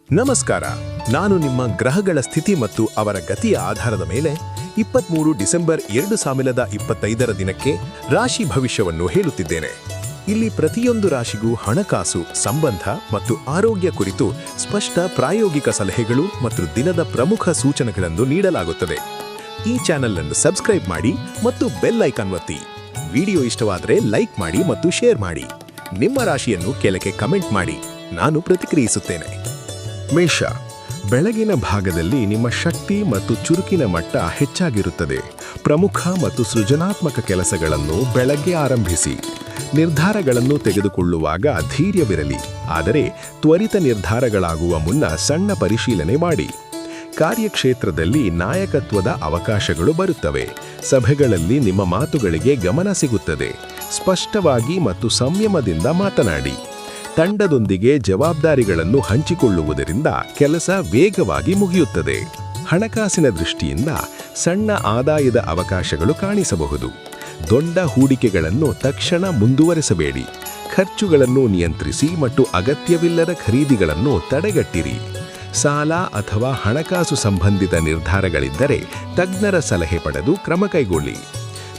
ನಮಸ್ಕಾರ. ನಾನು ನಿಮ್ಮ ಗ್ರಹಗಳ ಸ್ಥಿತಿ ಮತ್ತು ಅವರ ಗತಿಯ ಆಧಾರದ ಮೇಲೆ 23 ಡಿಸೆಂಬರ್ 2025 ದಿನಕ್ಕೆ ರಾಶಿ ಭವಿಷ್ಯವನ್ನು ಹೇಳುತ್ತಿದ್ದೇನೆ. ಇಲ್ಲಿ ಪ್ರತಿಯೊಂದು ರಾಶಿಗೂ ಹಣಕಾಸು, ಸಂಬಂಧ ಮತ್ತು ಆರೋಗ್ಯ ಕುರಿತು ಸ್ಪಷ್ಟ ಪ್ರಾಯೋಗಿಕ ಸಲಹೆಗಳು ಮತ್ತು ದಿನದ ಪ್ರಮುಖ ಸೂಚನೆಗಳನ್ನು ನೀಡಲಾಗುತ್ತದೆ. ಈ ಚಾನೆಲ್ ಅನ್ನು ಸಬ್ಸ್ಕ್ರೈಬ್ ಮಾಡಿ ಮತ್ತು ಬೆಲ್ ಐಕಾನ್ ಒತ್ತಿ. ವಿಡಿಯೋ ಇಷ್ಟವಾದರೆ ಲೈಕ್ ಮಾಡಿ ಮತ್ತು ಶೇರ್ ಮಾಡಿ. ನಿಮ್ಮ ರಾಶಿಯನ್ನು ಕೆಳಗೆ ಕಮೆಂಟ್ ಮಾಡಿ, ನಾನು ಪ್ರತಿಕ್ರಿಯಿಸುತ್ತೇನೆ. ಮೇಷ, ಬೆಳಗಿನ ಭಾಗದಲ್ಲಿ ನಿಮ್ಮ ಶಕ್ತಿ ಮತ್ತು ಚುರುಕಿನ ಮಟ್ಟ ಹೆಚ್ಚಾಗಿರುತ್ತದೆ. ಪ್ರಮುಖ ಮತ್ತು ಸೃಜನಾತ್ಮಕ ಕೆಲಸಗಳನ್ನು ಬೆಳಗ್ಗೆ ಆರಂಭಿಸಿ. ನಿರ್ಧಾರಗಳನ್ನು ತೆಗೆದುಕೊಳ್ಳುವಾಗ ಧೈರ್ಯವಿರಲಿ, ಆದರೆ ತ್ವರಿತ ನಿರ್ಧಾರಗಳಾಗುವ ಮುನ್ನ ಸಣ್ಣ ಪರಿಶೀಲನೆ ಮಾಡಿ. ಕಾರ್ಯಕ್ಷೇತ್ರದಲ್ಲಿ ನಾಯಕತ್ವದ ಅವಕಾಶಗಳು ಬರುತ್ತವೆ. ಸಭೆಗಳಲ್ಲಿ ನಿಮ್ಮ ಮಾತುಗಳಿಗೆ ಗಮನ ಸಿಗುತ್ತದೆ. ಸ್ಪಷ್ಟವಾಗಿ ಮತ್ತು ಸಂಯಮದಿಂದ ಮಾತನಾಡಿ. ತಂಡದೊಂದಿಗೆ ಜವಾಬ್ದಾರಿಗಳನ್ನು ಹಂಚಿಕೊಳ್ಳುವುದರಿಂದ ಕೆಲಸ ವೇಗವಾಗಿ ಮುಗಿಯುತ್ತದೆ. ಹಣಕಾಸಿನ ದೃಷ್ಟಿಯಿಂದ ಸಣ್ಣ ಆದಾಯದ ಅವಕಾಶಗಳು ಕಾಣಿಸಬಹುದು. ದೊಡ್ಡ ಹೂಡಿಕೆಗಳನ್ನು ತಕ್ಷಣ ಮುಂದುವರೆಸಬೇಡಿ. ಖರ್ಚುಗಳನ್ನು ನಿಯಂತ್ರಿಸಿ ಮತ್ತು ಅಗತ್ಯವಿಲ್ಲದ ಖರೀದಿಗಳನ್ನು ತಡೆಗಟ್ಟಿರಿ. ಸಾಲ ಅಥವಾ ಹಣಕಾಸು ಸಂಬಂಧಿತ ನಿರ್ಧಾರಗಳಿದ್ದರೆ ತಜ್ಞರ ಸಲಹೆ ಪಡೆದು ಕ್ರಮ ಕೈಗೊಳ್ಳಿ.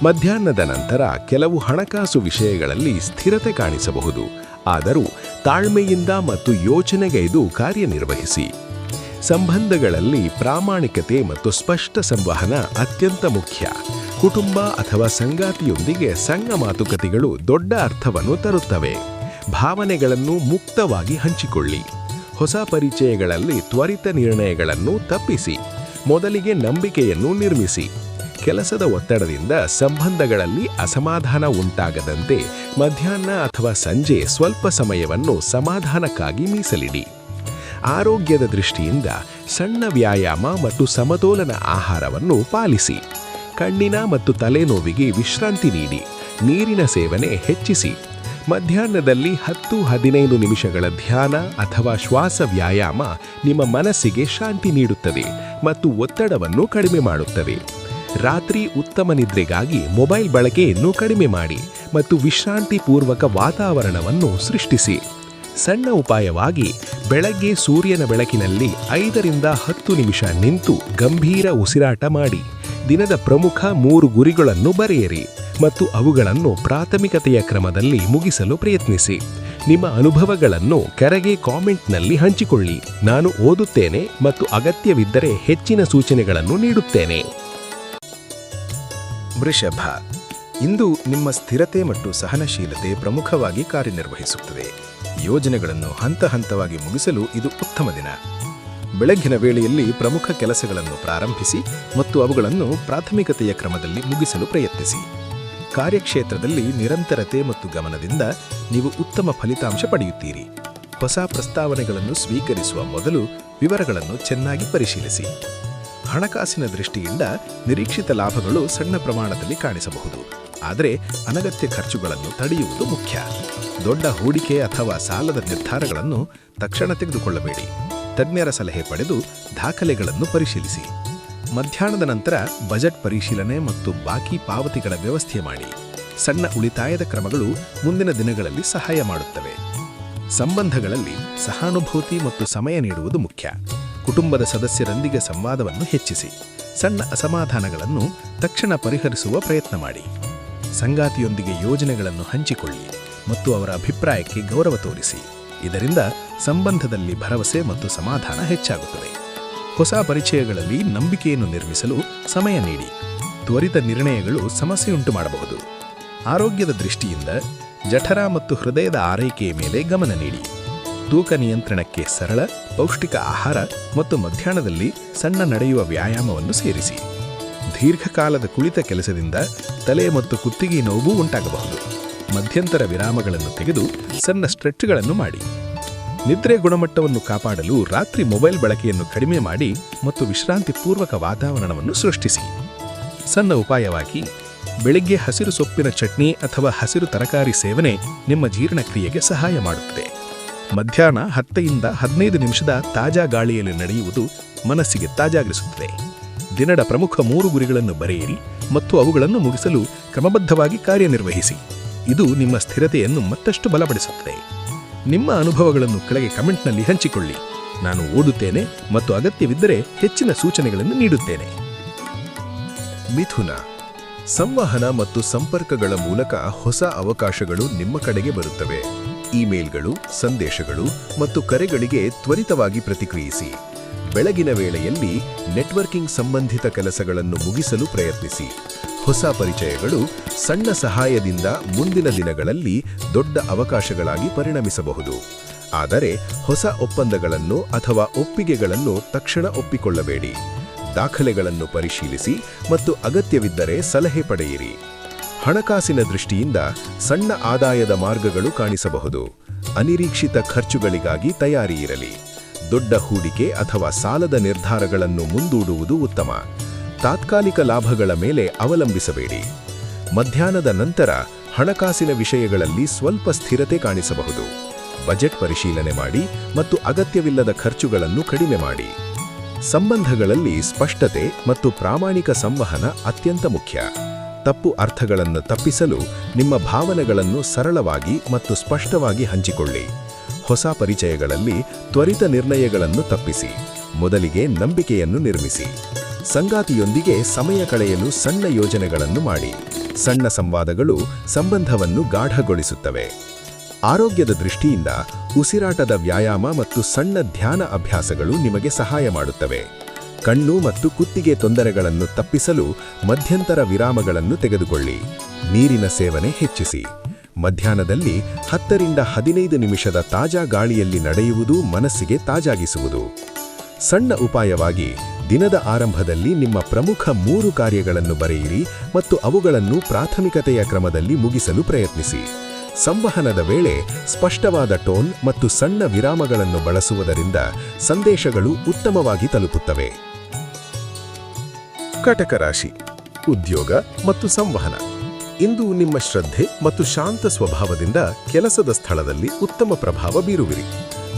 ಮಧ್ಯಾಹ್ನದ ನಂತರ ಕೆಲವು ಹಣಕಾಸು ವಿಷಯಗಳಲ್ಲಿ ಸ್ಥಿರತೆ ಕಾಣಿಸಬಹುದು, ಆದರೂ ತಾಳ್ಮೆಯಿಂದ ಮತ್ತು ಯೋಚನೆಗೈದು ಕಾರ್ಯನಿರ್ವಹಿಸಿ. ಸಂಬಂಧಗಳಲ್ಲಿ ಪ್ರಾಮಾಣಿಕತೆ ಮತ್ತು ಸ್ಪಷ್ಟ ಸಂವಹನ ಅತ್ಯಂತ ಮುಖ್ಯ. ಕುಟುಂಬ ಅಥವಾ ಸಂಗಾತಿಯೊಂದಿಗೆ ಸಣ್ಣ ಮಾತುಕತೆಗಳು ದೊಡ್ಡ ಅರ್ಥವನ್ನು ತರುತ್ತವೆ. ಭಾವನೆಗಳನ್ನು ಮುಕ್ತವಾಗಿ ಹಂಚಿಕೊಳ್ಳಿ. ಹೊಸ ಪರಿಚಯಗಳಲ್ಲಿ ತ್ವರಿತ ನಿರ್ಣಯಗಳನ್ನು ತಪ್ಪಿಸಿ. ಮೊದಲಿಗೆ ನಂಬಿಕೆಯನ್ನು ನಿರ್ಮಿಸಿ. ಕೆಲಸದ ಒತ್ತಡದಿಂದ ಸಂಬಂಧಗಳಲ್ಲಿ ಅಸಮಾಧಾನ ಉಂಟಾಗದಂತೆ ಮಧ್ಯಾಹ್ನ ಅಥವಾ ಸಂಜೆ ಸ್ವಲ್ಪ ಸಮಯವನ್ನು ಸಮಾಧಾನಕ್ಕಾಗಿ ಮೀಸಲಿಡಿ. ಆರೋಗ್ಯದ ದೃಷ್ಟಿಯಿಂದ ಸಣ್ಣ ವ್ಯಾಯಾಮ ಮತ್ತು ಸಮತೋಲನ ಆಹಾರವನ್ನು ಪಾಲಿಸಿ. ಕಣ್ಣಿನ ಮತ್ತು ತಲೆನೋವಿಗೆ ವಿಶ್ರಾಂತಿ ನೀಡಿ. ನೀರಿನ ಸೇವನೆ ಹೆಚ್ಚಿಸಿ. ಮಧ್ಯಾಹ್ನದಲ್ಲಿ 10-15 ನಿಮಿಷಗಳ ಧ್ಯಾನ ಅಥವಾ ಶ್ವಾಸ ವ್ಯಾಯಾಮ ನಿಮ್ಮ ಮನಸ್ಸಿಗೆ ಶಾಂತಿ ನೀಡುತ್ತದೆ ಮತ್ತು ಒತ್ತಡವನ್ನು ಕಡಿಮೆ ಮಾಡುತ್ತದೆ. ರಾತ್ರಿ ಉತ್ತಮ ನಿದ್ರೆಗಾಗಿ ಮೊಬೈಲ್ ಬಳಕೆಯನ್ನು ಕಡಿಮೆ ಮಾಡಿ ಮತ್ತು ವಿಶ್ರಾಂತಿ ಪೂರ್ವಕ ವಾತಾವರಣವನ್ನು ಸೃಷ್ಟಿಸಿ. ಸಣ್ಣ ಉಪಾಯವಾಗಿ ಬೆಳಗ್ಗೆ ಸೂರ್ಯನ ಬೆಳಕಿನಲ್ಲಿ 5-10 ನಿಮಿಷ ನಿಂತು ಗಂಭೀರ ಉಸಿರಾಟ ಮಾಡಿ. ದಿನದ ಪ್ರಮುಖ 3 ಗುರಿಗಳನ್ನು ಬರೆಯಿರಿ ಮತ್ತು ಅವುಗಳನ್ನು ಪ್ರಾಥಮಿಕತೆಯ ಕ್ರಮದಲ್ಲಿ ಮುಗಿಸಲು ಪ್ರಯತ್ನಿಸಿ. ನಿಮ್ಮ ಅನುಭವಗಳನ್ನು ಕೆಳಗೆ ಕಾಮೆಂಟ್ನಲ್ಲಿ ಹಂಚಿಕೊಳ್ಳಿ. ನಾನು ಓದುತ್ತೇನೆ ಮತ್ತು ಅಗತ್ಯವಿದ್ದರೆ ಹೆಚ್ಚಿನ ಸೂಚನೆಗಳನ್ನು ನೀಡುತ್ತೇನೆ. ವೃಷಭ, ಇಂದು ನಿಮ್ಮ ಸ್ಥಿರತೆ ಮತ್ತು ಸಹನಶೀಲತೆ ಪ್ರಮುಖವಾಗಿ ಕಾರ್ಯನಿರ್ವಹಿಸುತ್ತದೆ. ಯೋಜನೆಗಳನ್ನು ಹಂತ ಹಂತವಾಗಿ ಮುಗಿಸಲು ಇದು ಉತ್ತಮ ದಿನ. ಬೆಳಗ್ಗಿನ ವೇಳೆಯಲ್ಲಿ ಪ್ರಮುಖ ಕೆಲಸಗಳನ್ನು ಪ್ರಾರಂಭಿಸಿ ಮತ್ತು ಅವುಗಳನ್ನು ಪ್ರಾಥಮಿಕತೆಯ ಕ್ರಮದಲ್ಲಿ ಮುಗಿಸಲು ಪ್ರಯತ್ನಿಸಿ. ಕಾರ್ಯಕ್ಷೇತ್ರದಲ್ಲಿ ನಿರಂತರತೆ ಮತ್ತು ಗಮನದಿಂದ ನೀವು ಉತ್ತಮ ಫಲಿತಾಂಶ ಪಡೆಯುತ್ತೀರಿ. ಹೊಸ ಪ್ರಸ್ತಾವನೆಗಳನ್ನು ಸ್ವೀಕರಿಸುವ ಮೊದಲು ವಿವರಗಳನ್ನು ಚೆನ್ನಾಗಿ ಪರಿಶೀಲಿಸಿ. ಹಣಕಾಸಿನ ದೃಷ್ಟಿಯಿಂದ ನಿರೀಕ್ಷಿತ ಲಾಭಗಳು ಸಣ್ಣ ಪ್ರಮಾಣದಲ್ಲಿ ಕಾಣಿಸಬಹುದು, ಆದರೆ ಅನಗತ್ಯ ಖರ್ಚುಗಳನ್ನು ತಡೆಯುವುದು ಮುಖ್ಯ. ದೊಡ್ಡ ಹೂಡಿಕೆ ಅಥವಾ ಸಾಲದ ನಿರ್ಧಾರಗಳನ್ನು ತಕ್ಷಣ ತೆಗೆದುಕೊಳ್ಳಬೇಡಿ. ತಜ್ಞರ ಸಲಹೆ ಪಡೆದು ದಾಖಲೆಗಳನ್ನು ಪರಿಶೀಲಿಸಿ. ಮಧ್ಯಾಹ್ನದ ನಂತರ ಬಜೆಟ್ ಪರಿಶೀಲನೆ ಮತ್ತು ಬಾಕಿ ಪಾವತಿಗಳ ವ್ಯವಸ್ಥೆ ಮಾಡಿ. ಸಣ್ಣ ಉಳಿತಾಯದ ಕ್ರಮಗಳು ಮುಂದಿನ ದಿನಗಳಲ್ಲಿ ಸಹಾಯ ಮಾಡುತ್ತವೆ. ಸಂಬಂಧಗಳಲ್ಲಿ ಸಹಾನುಭೂತಿ ಮತ್ತು ಸಮಯ ನೀಡುವುದು ಮುಖ್ಯ. ಕುಟುಂಬದ ಸದಸ್ಯರೊಂದಿಗೆ ಸಂವಾದವನ್ನು ಹೆಚ್ಚಿಸಿ. ಸಣ್ಣ ಅಸಮಾಧಾನಗಳನ್ನು ತಕ್ಷಣ ಪರಿಹರಿಸುವ ಪ್ರಯತ್ನ ಮಾಡಿ. ಸಂಗಾತಿಯೊಂದಿಗೆ ಯೋಜನೆಗಳನ್ನು ಹಂಚಿಕೊಳ್ಳಿ ಮತ್ತು ಅವರ ಅಭಿಪ್ರಾಯಕ್ಕೆ ಗೌರವ ತೋರಿಸಿ. ಇದರಿಂದ ಸಂಬಂಧದಲ್ಲಿ ಭರವಸೆ ಮತ್ತು ಸಮಾಧಾನ ಹೆಚ್ಚಾಗುತ್ತದೆ. ಹೊಸ ಪರಿಚಯಗಳಲ್ಲಿ ನಂಬಿಕೆಯನ್ನು ನಿರ್ಮಿಸಲು ಸಮಯ ನೀಡಿ. ತ್ವರಿತ ನಿರ್ಣಯಗಳು ಸಮಸ್ಯೆಯುಂಟು ಮಾಡಬಹುದು. ಆರೋಗ್ಯದ ದೃಷ್ಟಿಯಿಂದ ಜಠರ ಮತ್ತು ಹೃದಯದ ಆರೈಕೆಯ ಮೇಲೆ ಗಮನ ನೀಡಿ. ತೂಕ ನಿಯಂತ್ರಣಕ್ಕೆ ಸರಳ, ಪೌಷ್ಟಿಕ ಆಹಾರ ಮತ್ತು ಮಧ್ಯಾಹ್ನದಲ್ಲಿ ಸಣ್ಣ ನಡೆಯುವ ವ್ಯಾಯಾಮವನ್ನು ಸೇರಿಸಿ. ದೀರ್ಘಕಾಲದ ಕುಳಿತ ಕೆಲಸದಿಂದ ತಲೆ ಮತ್ತು ಕುತ್ತಿಗೆ ನೋವು ಉಂಟಾಗಬಹುದು. ಮಧ್ಯಂತರ ವಿರಾಮಗಳನ್ನು ತೆಗೆದು ಸಣ್ಣ ಸ್ಟ್ರೆಚ್ಗಳನ್ನು ಮಾಡಿ. ನಿದ್ರೆ ಗುಣಮಟ್ಟವನ್ನು ಕಾಪಾಡಲು ರಾತ್ರಿ ಮೊಬೈಲ್ ಬಳಕೆಯನ್ನು ಕಡಿಮೆ ಮಾಡಿ ಮತ್ತು ವಿಶ್ರಾಂತಿ ಪೂರ್ವಕ ವಾತಾವರಣವನ್ನು ಸೃಷ್ಟಿಸಿ. ಸಣ್ಣ ಉಪಾಯವಾಗಿ ಬೆಳಿಗ್ಗೆ ಹಸಿರು ಸೊಪ್ಪಿನ ಚಟ್ನಿ ಅಥವಾ ಹಸಿರು ತರಕಾರಿ ಸೇವನೆ ನಿಮ್ಮ ಜೀರ್ಣಕ್ರಿಯೆಗೆ ಸಹಾಯ ಮಾಡುತ್ತದೆ. ಮಧ್ಯಾಹ್ನ 10-15 ನಿಮಿಷದ ತಾಜಾ ಗಾಳಿಯಲ್ಲಿ ನಡೆಯುವುದು ಮನಸ್ಸಿಗೆ ತಾಜಾಗಿರಿಸುತ್ತದೆ. ದಿನದ ಪ್ರಮುಖ 3 ಗುರಿಗಳನ್ನು ಬರೆಯಿರಿ ಮತ್ತು ಅವುಗಳನ್ನು ಮುಗಿಸಲು ಕ್ರಮಬದ್ಧವಾಗಿ ಕಾರ್ಯನಿರ್ವಹಿಸಿ. ಇದು ನಿಮ್ಮ ಸ್ಥಿರತೆಯನ್ನು ಮತ್ತಷ್ಟು ಬಲಪಡಿಸುತ್ತದೆ. ನಿಮ್ಮ ಅನುಭವಗಳನ್ನು ಕೆಳಗೆ ಕಮೆಂಟ್ನಲ್ಲಿ ಹಂಚಿಕೊಳ್ಳಿ. ನಾನು ಓದುತ್ತೇನೆ ಮತ್ತು ಅಗತ್ಯವಿದ್ದರೆ ಹೆಚ್ಚಿನ ಸೂಚನೆಗಳನ್ನು ನೀಡುತ್ತೇನೆ. ಮಿಥುನ, ಸಂವಹನ ಮತ್ತು ಸಂಪರ್ಕಗಳ ಮೂಲಕ ಹೊಸ ಅವಕಾಶಗಳು ನಿಮ್ಮ ಕಡೆಗೆ ಬರುತ್ತವೆ. ಇಮೇಲ್ಗಳು, ಸಂದೇಶಗಳು ಮತ್ತು ಕರೆಗಳಿಗೆ ತ್ವರಿತವಾಗಿ ಪ್ರತಿಕ್ರಿಯಿಸಿ. ಬೆಳಗಿನ ವೇಳೆಯಲ್ಲಿ ನೆಟ್ವರ್ಕಿಂಗ್ ಸಂಬಂಧಿತ ಕೆಲಸಗಳನ್ನು ಮುಗಿಸಲು ಪ್ರಯತ್ನಿಸಿ. ಹೊಸ ಪರಿಚಯಗಳು ಸಣ್ಣ ಸಹಾಯದಿಂದ ಮುಂದಿನ ದಿನಗಳಲ್ಲಿ ದೊಡ್ಡ ಅವಕಾಶಗಳಾಗಿ ಪರಿಣಮಿಸಬಹುದು. ಆದರೆ ಹೊಸ ಒಪ್ಪಂದಗಳನ್ನು ಅಥವಾ ಒಪ್ಪಿಗೆಗಳನ್ನು ತಕ್ಷಣ ಒಪ್ಪಿಕೊಳ್ಳಬೇಡಿ. ದಾಖಲೆಗಳನ್ನು ಪರಿಶೀಲಿಸಿ ಮತ್ತು ಅಗತ್ಯವಿದ್ದರೆ ಸಲಹೆ ಪಡೆಯಿರಿ. ಹಣಕಾಸಿನ ದೃಷ್ಟಿಯಿಂದ ಸಣ್ಣ ಆದಾಯದ ಮಾರ್ಗಗಳು ಕಾಣಿಸಬಹುದು. ಅನಿರೀಕ್ಷಿತ ಖರ್ಚುಗಳಿಗಾಗಿ ತಯಾರಿಯಿರಲಿ. ದೊಡ್ಡ ಹೂಡಿಕೆ ಅಥವಾ ಸಾಲದ ನಿರ್ಧಾರಗಳನ್ನು ಮುಂದೂಡುವುದು ಉತ್ತಮ. ತಾತ್ಕಾಲಿಕ ಲಾಭಗಳ ಮೇಲೆ ಅವಲಂಬಿಸಬೇಡಿ. ಮಧ್ಯಾಹ್ನದ ನಂತರ ಹಣಕಾಸಿನ ವಿಷಯಗಳಲ್ಲಿ ಸ್ವಲ್ಪ ಸ್ಥಿರತೆ ಕಾಣಿಸಬಹುದು. ಬಜೆಟ್ ಪರಿಶೀಲನೆ ಮಾಡಿ ಮತ್ತು ಅಗತ್ಯವಿಲ್ಲದ ಖರ್ಚುಗಳನ್ನು ಕಡಿಮೆ ಮಾಡಿ. ಸಂಬಂಧಗಳಲ್ಲಿ ಸ್ಪಷ್ಟತೆ ಮತ್ತು ಪ್ರಾಮಾಣಿಕ ಸಂವಹನ ಅತ್ಯಂತ ಮುಖ್ಯ. ತಪ್ಪು ಅರ್ಥಗಳನ್ನು ತಪ್ಪಿಸಲು ನಿಮ್ಮ ಭಾವನೆಗಳನ್ನು ಸರಳವಾಗಿ ಮತ್ತು ಸ್ಪಷ್ಟವಾಗಿ ಹಂಚಿಕೊಳ್ಳಿ. ಹೊಸ ಪರಿಚಯಗಳಲ್ಲಿ ತ್ವರಿತ ನಿರ್ಣಯಗಳನ್ನು ತಪ್ಪಿಸಿ. ಮೊದಲಿಗೆ ನಂಬಿಕೆಯನ್ನು ನಿರ್ಮಿಸಿ. ಸಂಗಾತಿಯೊಂದಿಗೆ ಸಮಯ ಕಳೆಯಲು ಸಣ್ಣ ಯೋಜನೆಗಳನ್ನು ಮಾಡಿ. ಸಣ್ಣ ಸಂವಾದಗಳು ಸಂಬಂಧವನ್ನು ಗಾಢಗೊಳಿಸುತ್ತವೆ. ಆರೋಗ್ಯದ ದೃಷ್ಟಿಯಿಂದ ಉಸಿರಾಟದ ವ್ಯಾಯಾಮ ಮತ್ತು ಸಣ್ಣ ಧ್ಯಾನ ಅಭ್ಯಾಸಗಳು ನಿಮಗೆ ಸಹಾಯ ಮಾಡುತ್ತವೆ. ಕಣ್ಣು ಮತ್ತು ಕುತ್ತಿಗೆ ತೊಂದರೆಗಳನ್ನು ತಪ್ಪಿಸಲು ಮಧ್ಯಂತರ ವಿರಾಮಗಳನ್ನು ತೆಗೆದುಕೊಳ್ಳಿ. ನೀರಿನ ಸೇವನೆ ಹೆಚ್ಚಿಸಿ. ಮಧ್ಯಾಹ್ನದಲ್ಲಿ 10 ರಿಂದ 15 ನಿಮಿಷದ ತಾಜಾ ಗಾಳಿಯಲ್ಲಿ ನಡೆಯುವುದು ಮನಸ್ಸಿಗೆ ತಾಜಾಗಿಸುವುದು. ಸಣ್ಣ ಉಪಾಯವಾಗಿ ದಿನದ ಆರಂಭದಲ್ಲಿ ನಿಮ್ಮ ಪ್ರಮುಖ 3 ಕಾರ್ಯಗಳನ್ನು ಬರೆಯಿರಿ ಮತ್ತು ಅವುಗಳನ್ನು ಪ್ರಾಥಮಿಕತೆಯ ಕ್ರಮದಲ್ಲಿ ಮುಗಿಸಲು ಪ್ರಯತ್ನಿಸಿ. ಸಂವಹನದ ವೇಳೆ ಸ್ಪಷ್ಟವಾದ ಟೋನ್ ಮತ್ತು ಸಣ್ಣ ವಿರಾಮಗಳನ್ನು ಬಳಸುವುದರಿಂದ ಸಂದೇಶಗಳು ಉತ್ತಮವಾಗಿ ತಲುಪುತ್ತವೆ. ಕಟಕ ರಾಶಿ, ಉದ್ಯೋಗ ಮತ್ತು ಸಂವಹನ. ಇಂದು ನಿಮ್ಮ ಶ್ರದ್ಧೆ ಮತ್ತು ಶಾಂತ ಸ್ವಭಾವದಿಂದ ಕೆಲಸದ ಸ್ಥಳದಲ್ಲಿ ಉತ್ತಮ ಪ್ರಭಾವ ಬೀರುವಿರಿ.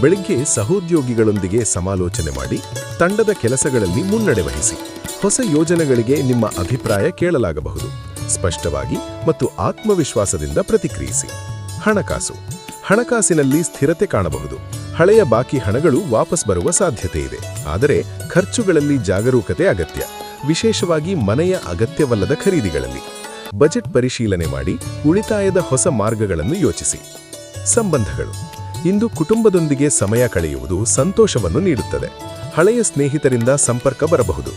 ಬೆಳಿಗ್ಗೆ ಸಹೋದ್ಯೋಗಿಗಳೊಂದಿಗೆ ಸಮಾಲೋಚನೆ ಮಾಡಿ ತಂಡದ ಕೆಲಸಗಳಲ್ಲಿ ಮುನ್ನಡೆ ವಹಿಸಿ. ಹೊಸ ಯೋಜನೆಗಳಿಗೆ ನಿಮ್ಮ ಅಭಿಪ್ರಾಯ ಕೇಳಲಾಗಬಹುದು. ಸ್ಪಷ್ಟವಾಗಿ ಮತ್ತು ಆತ್ಮವಿಶ್ವಾಸದಿಂದ ಪ್ರತಿಕ್ರಿಯಿಸಿ. ಹಣಕಾಸು. ಹಣಕಾಸಿನಲ್ಲಿ ಸ್ಥಿರತೆ ಕಾಣಬಹುದು. ಹಳೆಯ ಬಾಕಿ ಹಣಗಳು ವಾಪಸ್ ಬರುವ ಸಾಧ್ಯತೆ ಇದೆ. ಆದರೆ ಖರ್ಚುಗಳಲ್ಲಿ ಜಾಗರೂಕತೆ ಅಗತ್ಯ, ವಿಶೇಷವಾಗಿ ಮನೆಯ ಅಗತ್ಯವಲ್ಲದ ಖರೀದಿಗಳಲ್ಲಿ. ಬಜೆಟ್ ಪರಿಶೀಲನೆ ಮಾಡಿ ಉಳಿತಾಯದ ಹೊಸ ಮಾರ್ಗಗಳನ್ನು ಯೋಚಿಸಿ. ಸಂಬಂಧಗಳು. ಇಂದು ಕುಟುಂಬದೊಂದಿಗೆ ಸಮಯ ಕಳೆಯುವುದು ಸಂತೋಷವನ್ನು ನೀಡುತ್ತದೆ. ಹಳೆಯ ಸ್ನೇಹಿತರಿಂದ ಸಂಪರ್ಕ ಬರಬಹುದು.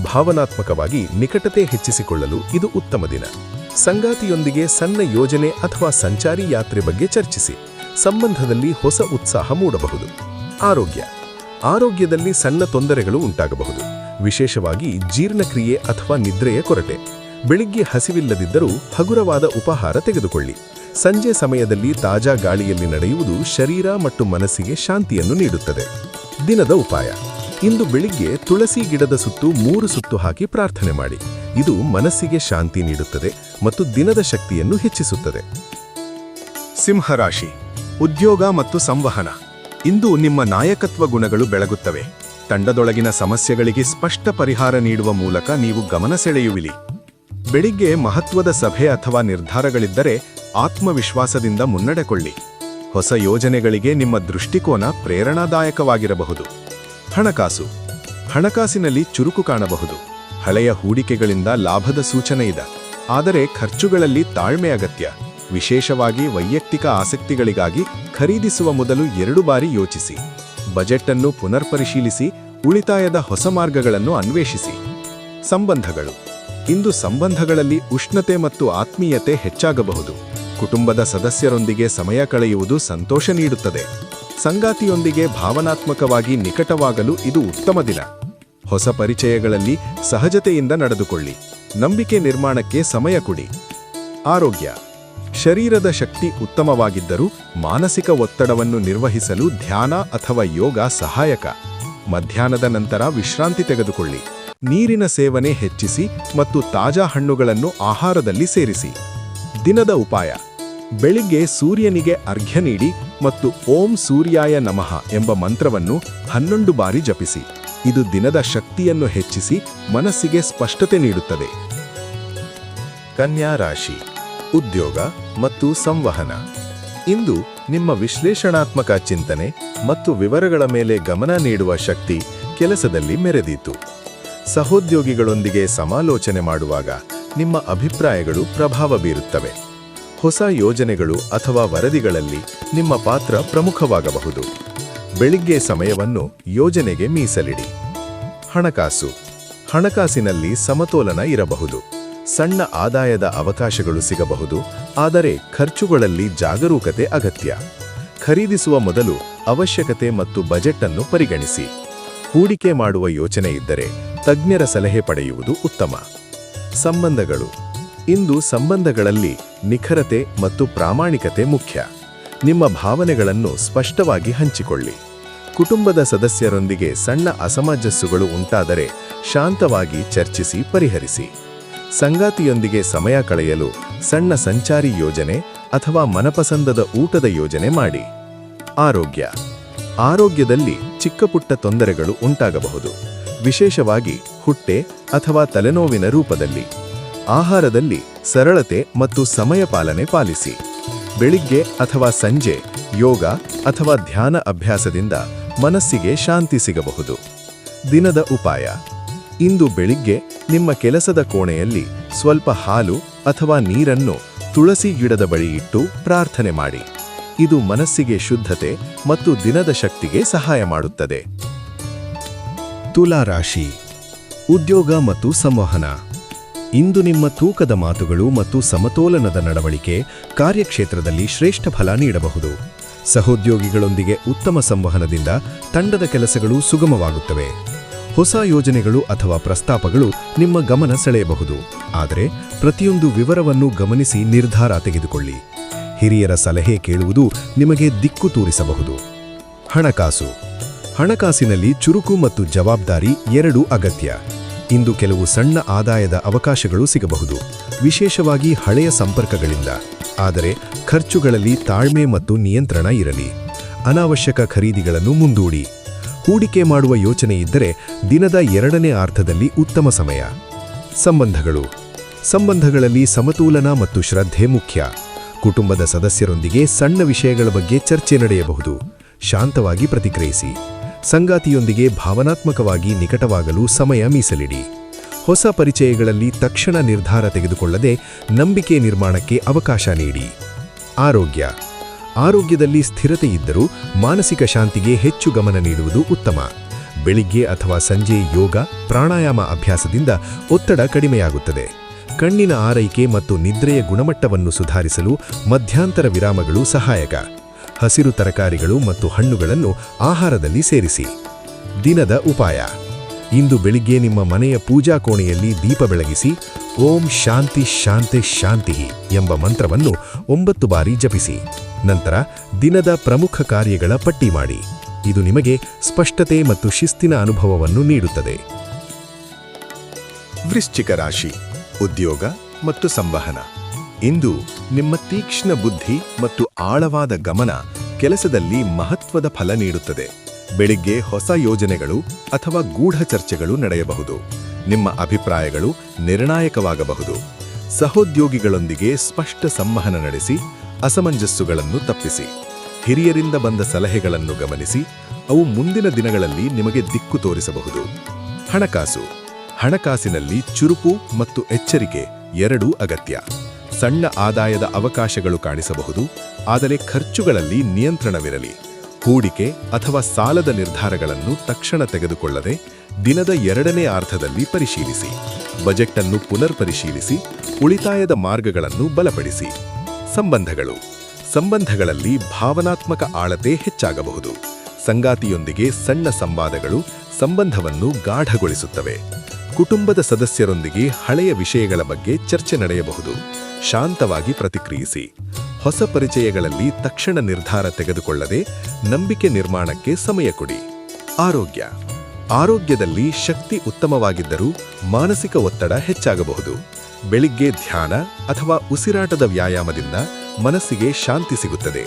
ಭಾವನಾತ್ಮಕವಾಗಿ ನಿಕಟತೆ ಹೆಚ್ಚಿಸಿಕೊಳ್ಳಲು ಇದು ಉತ್ತಮ ದಿನ. ಸಂಗಾತಿಯೊಂದಿಗೆ ಸಣ್ಣ ಯೋಜನೆ ಅಥವಾ ಸಂಚಾರಿ ಯಾತ್ರೆ ಬಗ್ಗೆ ಚರ್ಚಿಸಿ. ಸಂಬಂಧದಲ್ಲಿ ಹೊಸ ಉತ್ಸಾಹ ಮೂಡಬಹುದು. ಆರೋಗ್ಯ. ಆರೋಗ್ಯದಲ್ಲಿ ಸಣ್ಣ ತೊಂದರೆಗಳು ಉಂಟಾಗಬಹುದು, ವಿಶೇಷವಾಗಿ ಜೀರ್ಣಕ್ರಿಯೆ ಅಥವಾ ನಿದ್ರೆಯ ಕೊರತೆ. ಬೆಳಿಗ್ಗೆ ಹಸಿವಿಲ್ಲದಿದ್ದರೂ ಹಗುರವಾದ ಉಪಹಾರ ತೆಗೆದುಕೊಳ್ಳಿ. ಸಂಜೆ ಸಮಯದಲ್ಲಿ ತಾಜಾ ಗಾಳಿಯಲ್ಲಿ ನಡೆಯುವುದು ಶರೀರ ಮತ್ತು ಮನಸ್ಸಿಗೆ ಶಾಂತಿಯನ್ನು ನೀಡುತ್ತದೆ. ದಿನದ ಉಪಾಯ. ಇಂದು ಬೆಳಿಗ್ಗೆ ತುಳಸಿ ಗಿಡದ ಸುತ್ತು 3 ಸುತ್ತು ಹಾಕಿ ಪ್ರಾರ್ಥನೆ ಮಾಡಿ. ಇದು ಮನಸ್ಸಿಗೆ ಶಾಂತಿ ನೀಡುತ್ತದೆ ಮತ್ತು ದಿನದ ಶಕ್ತಿಯನ್ನು ಹೆಚ್ಚಿಸುತ್ತದೆ. ಸಿಂಹರಾಶಿ, ಉದ್ಯೋಗ ಮತ್ತು ಸಂವಹನ. ಇಂದು ನಿಮ್ಮ ನಾಯಕತ್ವ ಗುಣಗಳು ಬೆಳಗುತ್ತವೆ. ತಂಡದೊಳಗಿನ ಸಮಸ್ಯೆಗಳಿಗೆ ಸ್ಪಷ್ಟ ಪರಿಹಾರ ನೀಡುವ ಮೂಲಕ ನೀವು ಗಮನ ಸೆಳೆಯುವಿರಿ. ಬೆಳಿಗ್ಗೆ ಮಹತ್ವದ ಸಭೆ ಅಥವಾ ನಿರ್ಧಾರಗಳಿದ್ದರೆ ಆತ್ಮವಿಶ್ವಾಸದಿಂದ ಮುನ್ನಡೆಕೊಳ್ಳಿ. ಹೊಸ ಯೋಜನೆಗಳಿಗೆ ನಿಮ್ಮ ದೃಷ್ಟಿಕೋನ ಪ್ರೇರಣಾದಾಯಕವಾಗಿರಬಹುದು. ಹಣಕಾಸು. ಹಣಕಾಸಿನಲ್ಲಿ ಚುರುಕು ಕಾಣಬಹುದು. ಹಳೆಯ ಹೂಡಿಕೆಗಳಿಂದ ಲಾಭದ ಸೂಚನೆ ಇದೆ. ಆದರೆ ಖರ್ಚುಗಳಲ್ಲಿ ತಾಳ್ಮೆ ಅಗತ್ಯ, ವಿಶೇಷವಾಗಿ ವೈಯಕ್ತಿಕ ಆಸಕ್ತಿಗಳಿಗಾಗಿ ಖರೀದಿಸುವ ಮೊದಲು 2 ಬಾರಿ ಯೋಚಿಸಿ. ಬಜೆಟ್ ಅನ್ನು ಪುನರ್ಪರಿಶೀಲಿಸಿ ಉಳಿತಾಯದ ಹೊಸ ಮಾರ್ಗಗಳನ್ನು ಅನ್ವೇಷಿಸಿ. ಸಂಬಂಧಗಳು. ಇಂದು ಸಂಬಂಧಗಳಲ್ಲಿ ಉಷ್ಣತೆ ಮತ್ತು ಆತ್ಮೀಯತೆ ಹೆಚ್ಚಾಗಬಹುದು. ಕುಟುಂಬದ ಸದಸ್ಯರೊಂದಿಗೆ ಸಮಯ ಕಳೆಯುವುದು ಸಂತೋಷ ನೀಡುತ್ತದೆ. ಸಂಗಾತಿಯೊಂದಿಗೆ ಭಾವನಾತ್ಮಕವಾಗಿ ನಿಕಟವಾಗಲು ಇದು ಉತ್ತಮ ದಿನ. ಹೊಸ ಪರಿಚಯಗಳಲ್ಲಿ ಸಹಜತೆಯಿಂದ ನಡೆದುಕೊಳ್ಳಿ. ನಂಬಿಕೆ ನಿರ್ಮಾಣಕ್ಕೆ ಸಮಯ ಕೊಡಿ. ಆರೋಗ್ಯ. ಶರೀರದ ಶಕ್ತಿ ಉತ್ತಮವಾಗಿದ್ದರೂ ಮಾನಸಿಕ ಒತ್ತಡವನ್ನು ನಿರ್ವಹಿಸಲು ಧ್ಯಾನ ಅಥವಾ ಯೋಗ ಸಹಾಯಕ. ಮಧ್ಯಾಹ್ನದ ನಂತರ ವಿಶ್ರಾಂತಿ ತೆಗೆದುಕೊಳ್ಳಿ. ನೀರಿನ ಸೇವನೆ ಹೆಚ್ಚಿಸಿ ಮತ್ತು ತಾಜಾ ಹಣ್ಣುಗಳನ್ನು ಆಹಾರದಲ್ಲಿ ಸೇರಿಸಿ. ದಿನದ ಉಪಾಯ. ಬೆಳಿಗ್ಗೆ ಸೂರ್ಯನಿಗೆ ಅರ್ಘ್ಯ ನೀಡಿ ಮತ್ತು ಓಂ ಸೂರ್ಯಾಯ ನಮಃ ಎಂಬ ಮಂತ್ರವನ್ನು 11 ಬಾರಿ ಜಪಿಸಿ. ಇದು ದಿನದ ಶಕ್ತಿಯನ್ನು ಹೆಚ್ಚಿಸಿ ಮನಸ್ಸಿಗೆ ಸ್ಪಷ್ಟತೆ ನೀಡುತ್ತದೆ. ಕನ್ಯಾ ರಾಶಿ, ಉದ್ಯೋಗ ಮತ್ತು ಸಂವಹನ. ಇಂದು ನಿಮ್ಮ ವಿಶ್ಲೇಷಣಾತ್ಮಕ ಚಿಂತನೆ ಮತ್ತು ವಿವರಗಳ ಮೇಲೆ ಗಮನ ನೀಡುವ ಶಕ್ತಿ ಕೆಲಸದಲ್ಲಿ ಮೆರೆದೀತು. ಸಹೋದ್ಯೋಗಿಗಳೊಂದಿಗೆ ಸಮಾಲೋಚನೆ ಮಾಡುವಾಗ ನಿಮ್ಮ ಅಭಿಪ್ರಾಯಗಳು ಪ್ರಭಾವ ಬೀರುತ್ತವೆ. ಹೊಸ ಯೋಜನೆಗಳು ಅಥವಾ ವರದಿಗಳಲ್ಲಿ ನಿಮ್ಮ ಪಾತ್ರ ಪ್ರಮುಖವಾಗಬಹುದು. ಬೆಳಿಗ್ಗೆ ಸಮಯವನ್ನು ಯೋಜನೆಗೆ ಮೀಸಲಿಡಿ. ಹಣಕಾಸಿನಲ್ಲಿ ಸಮತೋಲನ ಇರಬಹುದು. ಸಣ್ಣ ಆದಾಯದ ಅವಕಾಶಗಳು ಸಿಗಬಹುದು, ಆದರೆ ಖರ್ಚುಗಳಲ್ಲಿ ಜಾಗರೂಕತೆ ಅಗತ್ಯ. ಖರೀದಿಸುವ ಮೊದಲು ಅವಶ್ಯಕತೆ ಮತ್ತು ಬಜೆಟ್ ಅನ್ನು ಪರಿಗಣಿಸಿ. ಹೂಡಿಕೆ ಮಾಡುವ ಯೋಚನೆ ಇದ್ದರೆ ತಜ್ಞರ ಸಲಹೆ ಪಡೆಯುವುದು ಉತ್ತಮ. ಸಂಬಂಧಗಳು. ಇಂದು ಸಂಬಂಧಗಳಲ್ಲಿ ನಿಖರತೆ ಮತ್ತು ಪ್ರಾಮಾಣಿಕತೆ ಮುಖ್ಯ. ನಿಮ್ಮ ಭಾವನೆಗಳನ್ನು ಸ್ಪಷ್ಟವಾಗಿ ಹಂಚಿಕೊಳ್ಳಿ. ಕುಟುಂಬದ ಸದಸ್ಯರೊಂದಿಗೆ ಸಣ್ಣ ಅಸಮಂಜಸ್ಸುಗಳು ಉಂಟಾದರೆ ಶಾಂತವಾಗಿ ಚರ್ಚಿಸಿ ಪರಿಹರಿಸಿ. ಸಂಗಾತಿಯೊಂದಿಗೆ ಸಮಯ ಕಳೆಯಲು ಸಣ್ಣ ಸಂಚಾರಿ ಯೋಜನೆ ಅಥವಾ ಮನಪಸಂದದ ಊಟದ ಯೋಜನೆ ಮಾಡಿ. ಆರೋಗ್ಯದಲ್ಲಿ ಚಿಕ್ಕಪುಟ್ಟ ತೊಂದರೆಗಳು ಉಂಟಾಗಬಹುದು, ವಿಶೇಷವಾಗಿ ಹೊಟ್ಟೆ ಅಥವಾ ತಲೆನೋವಿನ ರೂಪದಲ್ಲಿ. ಆಹಾರದಲ್ಲಿ ಸರಳತೆ ಮತ್ತು ಸಮಯ ಪಾಲನೆ ಪಾಲಿಸಿ. ಬೆಳಿಗ್ಗೆ ಅಥವಾ ಸಂಜೆ ಯೋಗ ಅಥವಾ ಧ್ಯಾನ ಅಭ್ಯಾಸದಿಂದ ಮನಸ್ಸಿಗೆ ಶಾಂತಿ ಸಿಗಬಹುದು. ದಿನದ ಉಪಾಯ. ಇಂದು ಬೆಳಿಗ್ಗೆ ನಿಮ್ಮ ಕೆಲಸದ ಕೋಣೆಯಲ್ಲಿ ಸ್ವಲ್ಪ ಹಾಲು ಅಥವಾ ನೀರನ್ನು ತುಳಸಿ ಗಿಡದ ಬಳಿ ಇಟ್ಟು ಪ್ರಾರ್ಥನೆ ಮಾಡಿ. ಇದು ಮನಸ್ಸಿಗೆ ಶುದ್ಧತೆ ಮತ್ತು ದಿನದ ಶಕ್ತಿಗೆ ಸಹಾಯ ಮಾಡುತ್ತದೆ. ತುಲಾ ರಾಶಿ. ಉದ್ಯೋಗ ಮತ್ತು ಸಂವಹನ. ಇಂದು ನಿಮ್ಮ ತೂಕದ ಮಾತುಗಳು ಮತ್ತು ಸಮತೋಲನದ ನಡವಳಿಕೆ ಕಾರ್ಯಕ್ಷೇತ್ರದಲ್ಲಿ ಶ್ರೇಷ್ಠ ಫಲ ನೀಡಬಹುದು. ಸಹೋದ್ಯೋಗಿಗಳೊಂದಿಗೆ ಉತ್ತಮ ಸಂವಹನದಿಂದ ತಂಡದ ಕೆಲಸಗಳು ಸುಗಮವಾಗುತ್ತವೆ. ಹೊಸ ಯೋಜನೆಗಳು ಅಥವಾ ಪ್ರಸ್ತಾಪಗಳು ನಿಮ್ಮ ಗಮನ ಸೆಳೆಯಬಹುದು, ಆದರೆ ಪ್ರತಿಯೊಂದು ವಿವರವನ್ನು ಗಮನಿಸಿ ನಿರ್ಧಾರ ತೆಗೆದುಕೊಳ್ಳಿ. ಹಿರಿಯರ ಸಲಹೆ ಕೇಳುವುದು ನಿಮಗೆ ದಿಕ್ಕು ತೋರಿಸಬಹುದು. ಹಣಕಾಸಿನಲ್ಲಿ ಚುರುಕು ಮತ್ತು ಜವಾಬ್ದಾರಿ ಎರಡೂ ಅಗತ್ಯ. ಇಂದು ಕೆಲವು ಸಣ್ಣ ಆದಾಯದ ಅವಕಾಶಗಳು ಸಿಗಬಹುದು, ವಿಶೇಷವಾಗಿ ಹಳೆಯ ಸಂಪರ್ಕಗಳಿಂದ. ಆದರೆ ಖರ್ಚುಗಳಲ್ಲಿ ತಾಳ್ಮೆ ಮತ್ತು ನಿಯಂತ್ರಣ ಇರಲಿ. ಅನಾವಶ್ಯಕ ಖರೀದಿಗಳನ್ನು ಮುಂದೂಡಿ. ಹೂಡಿಕೆ ಮಾಡುವ ಯೋಚನೆ ಇದ್ದರೆ ದಿನದ ಎರಡನೇ ಅರ್ಧದಲ್ಲಿ ಉತ್ತಮ ಸಮಯ. ಸಂಬಂಧಗಳಲ್ಲಿ ಸಮತೋಲನ ಮತ್ತು ಶ್ರದ್ಧೆ ಮುಖ್ಯ. ಕುಟುಂಬದ ಸದಸ್ಯರೊಂದಿಗೆ ಸಣ್ಣ ವಿಷಯಗಳ ಬಗ್ಗೆ ಚರ್ಚೆ ನಡೆಯಬಹುದು. ಶಾಂತವಾಗಿ ಪ್ರತಿಕ್ರಿಯಿಸಿ. ಸಂಗಾತಿಯೊಂದಿಗೆ ಭಾವನಾತ್ಮಕವಾಗಿ ನಿಕಟವಾಗಲು ಸಮಯ ಮೀಸಲಿಡಿ. ಹೊಸ ಪರಿಚಯಗಳಲ್ಲಿ ತಕ್ಷಣ ನಿರ್ಧಾರ ತೆಗೆದುಕೊಳ್ಳದೆ ನಂಬಿಕೆ ನಿರ್ಮಾಣಕ್ಕೆ ಅವಕಾಶ ನೀಡಿ. ಆರೋಗ್ಯದಲ್ಲಿ ಸ್ಥಿರತೆ ಇದ್ದರೂ ಮಾನಸಿಕ ಶಾಂತಿಗೆ ಹೆಚ್ಚು ಗಮನ ನೀಡುವುದು ಉತ್ತಮ. ಬೆಳಿಗ್ಗೆ ಅಥವಾ ಸಂಜೆ ಯೋಗ, ಪ್ರಾಣಾಯಾಮ ಅಭ್ಯಾಸದಿಂದ ಒತ್ತಡ ಕಡಿಮೆಯಾಗುತ್ತದೆ. ಕಣ್ಣಿನ ಆರೈಕೆ ಮತ್ತು ನಿದ್ರೆಯ ಗುಣಮಟ್ಟವನ್ನು ಸುಧಾರಿಸಲು ಮಧ್ಯಂತರ ವಿರಾಮಗಳು ಸಹಾಯಕ. ಹಸಿರು ತರಕಾರಿಗಳು ಮತ್ತು ಹಣ್ಣುಗಳನ್ನು ಆಹಾರದಲ್ಲಿ ಸೇರಿಸಿ. ದಿನದ ಉಪಾಯ. ಇಂದು ಬೆಳಿಗ್ಗೆ ನಿಮ್ಮ ಮನೆಯ ಪೂಜಾ ಕೋಣೆಯಲ್ಲಿ ದೀಪ ಬೆಳಗಿಸಿ ಓಂ ಶಾಂತಿ ಶಾಂತಿ ಶಾಂತಿ ಎಂಬ ಮಂತ್ರವನ್ನು 9 ಬಾರಿ ಜಪಿಸಿ. ನಂತರ ದಿನದ ಪ್ರಮುಖ ಕಾರ್ಯಗಳ ಪಟ್ಟಿ ಮಾಡಿ. ಇದು ನಿಮಗೆ ಸ್ಪಷ್ಟತೆ ಮತ್ತು ಶಿಸ್ತಿನ ಅನುಭವವನ್ನು ನೀಡುತ್ತದೆ. ವೃಶ್ಚಿಕ ರಾಶಿ. ಉದ್ಯೋಗ ಮತ್ತು ಸಂವಹನ. ಇಂದು ನಿಮ್ಮ ತೀಕ್ಷ್ಣ ಬುದ್ಧಿ ಮತ್ತು ಆಳವಾದ ಗಮನ ಕೆಲಸದಲ್ಲಿ ಮಹತ್ವದ ಫಲ ನೀಡುತ್ತದೆ. ಬೆಳಿಗ್ಗೆ ಹೊಸ ಯೋಜನೆಗಳು ಅಥವಾ ಗೂಢ ಚರ್ಚೆಗಳು ನಡೆಯಬಹುದು. ನಿಮ್ಮ ಅಭಿಪ್ರಾಯಗಳು ನಿರ್ಣಾಯಕವಾಗಬಹುದು. ಸಹೋದ್ಯೋಗಿಗಳೊಂದಿಗೆ ಸ್ಪಷ್ಟ ಸಂವಹನ ನಡೆಸಿ ಅಸಮಂಜಸ್ಸುಗಳನ್ನು ತಪ್ಪಿಸಿ. ಹಿರಿಯರಿಂದ ಬಂದ ಸಲಹೆಗಳನ್ನು ಗಮನಿಸಿ, ಅವು ಮುಂದಿನ ದಿನಗಳಲ್ಲಿ ನಿಮಗೆ ದಿಕ್ಕು ತೋರಿಸಬಹುದು. ಹಣಕಾಸಿನಲ್ಲಿ ಚುರುಕು ಮತ್ತು ಎಚ್ಚರಿಕೆ ಎರಡೂ ಅಗತ್ಯ. ಸಣ್ಣ ಆದಾಯದ ಅವಕಾಶಗಳು ಕಾಣಿಸಬಹುದು, ಆದರೆ ಖರ್ಚುಗಳಲ್ಲಿ ನಿಯಂತ್ರಣವಿರಲಿ. ಹೂಡಿಕೆ ಅಥವಾ ಸಾಲದ ನಿರ್ಧಾರಗಳನ್ನು ತಕ್ಷಣ ತೆಗೆದುಕೊಳ್ಳದೆ ದಿನದ ಎರಡನೇ ಅರ್ಧದಲ್ಲಿ ಪರಿಶೀಲಿಸಿ. ಬಜೆಟ್ ಅನ್ನು ಪುನರ್ ಪರಿಶೀಲಿಸಿ. ಉಳಿತಾಯದ ಮಾರ್ಗಗಳನ್ನು ಬಲಪಡಿಸಿ. ಸಂಬಂಧಗಳಲ್ಲಿ ಭಾವನಾತ್ಮಕ ಆಳತೆ ಹೆಚ್ಚಾಗಬಹುದು. ಸಂಗಾತಿಯೊಂದಿಗೆ ಸಣ್ಣ ಸಂವಾದಗಳು ಸಂಬಂಧವನ್ನು ಗಾಢಗೊಳಿಸುತ್ತವೆ. ಕುಟುಂಬದ ಸದಸ್ಯರೊಂದಿಗೆ ಹಳೆಯ ವಿಷಯಗಳ ಬಗ್ಗೆ ಚರ್ಚೆ ನಡೆಯಬಹುದು. ಶಾಂತವಾಗಿ ಪ್ರತಿಕ್ರಿಯಿಸಿ. ಹೊಸ ಪರಿಚಯಗಳಲ್ಲಿ ತಕ್ಷಣ ನಿರ್ಧಾರ ತೆಗೆದುಕೊಳ್ಳದೆ ನಂಬಿಕೆ ನಿರ್ಮಾಣಕ್ಕೆ ಸಮಯ ಕೊಡಿ. ಆರೋಗ್ಯದಲ್ಲಿ ಶಕ್ತಿ ಉತ್ತಮವಾಗಿದ್ದರೂ ಮಾನಸಿಕ ಒತ್ತಡ ಹೆಚ್ಚಾಗಬಹುದು. ಬೆಳಿಗ್ಗೆ ಧ್ಯಾನ ಅಥವಾ ಉಸಿರಾಟದ ವ್ಯಾಯಾಮದಿಂದ ಮನಸ್ಸಿಗೆ ಶಾಂತಿ ಸಿಗುತ್ತದೆ.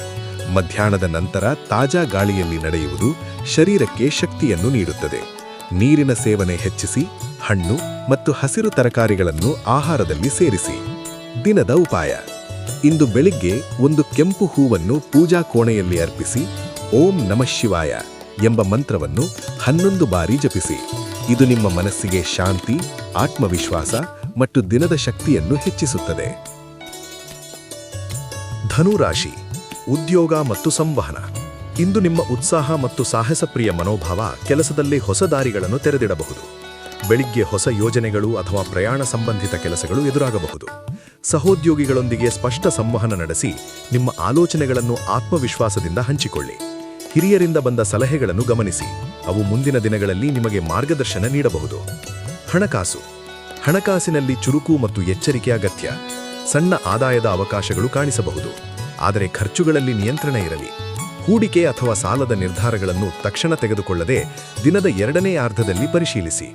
ಮಧ್ಯಾಹ್ನದ ನಂತರ ತಾಜಾ ಗಾಳಿಯಲ್ಲಿ ನಡೆಯುವುದು ಶರೀರಕ್ಕೆ ಶಕ್ತಿಯನ್ನು ನೀಡುತ್ತದೆ. ನೀರಿನ ಸೇವನೆ ಹೆಚ್ಚಿಸಿ. ಹಣ್ಣು ಮತ್ತು ಹಸಿರು ತರಕಾರಿಗಳನ್ನು ಆಹಾರದಲ್ಲಿ ಸೇರಿಸಿ. ದಿನದ ಉಪಾಯ. ಇಂದು ಬೆಳಿಗ್ಗೆ ಒಂದು ಕೆಂಪು ಹೂವನ್ನು ಪೂಜಾ ಕೋಣೆಯಲ್ಲಿ ಅರ್ಪಿಸಿ ಓಂ ನಮಃ ಶಿವಾಯ ಎಂಬ ಮಂತ್ರವನ್ನು 11 ಬಾರಿ ಜಪಿಸಿ. ಇದು ನಿಮ್ಮ ಮನಸ್ಸಿಗೆ ಶಾಂತಿ, ಆತ್ಮವಿಶ್ವಾಸ ಮತ್ತು ದಿನದ ಶಕ್ತಿಯನ್ನು ಹೆಚ್ಚಿಸುತ್ತದೆ. ಧನುರಾಶಿ, ಉದ್ಯೋಗ ಮತ್ತು ಸಂವಹನ. ಇಂದು ನಿಮ್ಮ ಉತ್ಸಾಹ ಮತ್ತು ಸಾಹಸಪ್ರಿಯ ಮನೋಭಾವ ಕೆಲಸದಲ್ಲಿ ಹೊಸ ದಾರಿಗಳನ್ನು ತೆರೆದಿಡಬಹುದು. ಬೆಳಿಗ್ಗೆ ಹೊಸ ಯೋಜನೆಗಳು ಅಥವಾ ಪ್ರಯಾಣ ಸಂಬಂಧಿತ ಕೆಲಸಗಳು ಎದುರಾಗಬಹುದು. ಸಹೋದ್ಯೋಗಿಗಳೊಂದಿಗೆ ಸ್ಪಷ್ಟ ಸಂವಹನ ನಡೆಸಿ ನಿಮ್ಮ ಆಲೋಚನೆಗಳನ್ನು ಆತ್ಮವಿಶ್ವಾಸದಿಂದ ಹಂಚಿಕೊಳ್ಳಿ. ಹಿರಿಯರಿಂದ ಬಂದ ಸಲಹೆಗಳನ್ನು ಗಮನಿಸಿ, ಅವು ಮುಂದಿನ ದಿನಗಳಲ್ಲಿ ನಿಮಗೆ ಮಾರ್ಗದರ್ಶನ ನೀಡಬಹುದು. ಹಣಕಾಸು. ಹಣಕಾಸಿನಲ್ಲಿ ಚುರುಕು ಮತ್ತು ಎಚ್ಚರಿಕೆ ಅಗತ್ಯ. ಸಣ್ಣ ಆದಾಯದ ಅವಕಾಶಗಳು ಕಾಣಿಸಬಹುದು, ಆದರೆ ಖರ್ಚುಗಳಲ್ಲಿ ನಿಯಂತ್ರಣ ಇರಲಿ. ಹೂಡಿಕೆ ಅಥವಾ ಸಾಲದ ನಿರ್ಧಾರಗಳನ್ನು ತಕ್ಷಣ ತೆಗೆದುಕೊಳ್ಳದೆ ದಿನದ 2ನೇ ಅರ್ಧದಲ್ಲಿ ಪರಿಶೀಲಿಸಿ.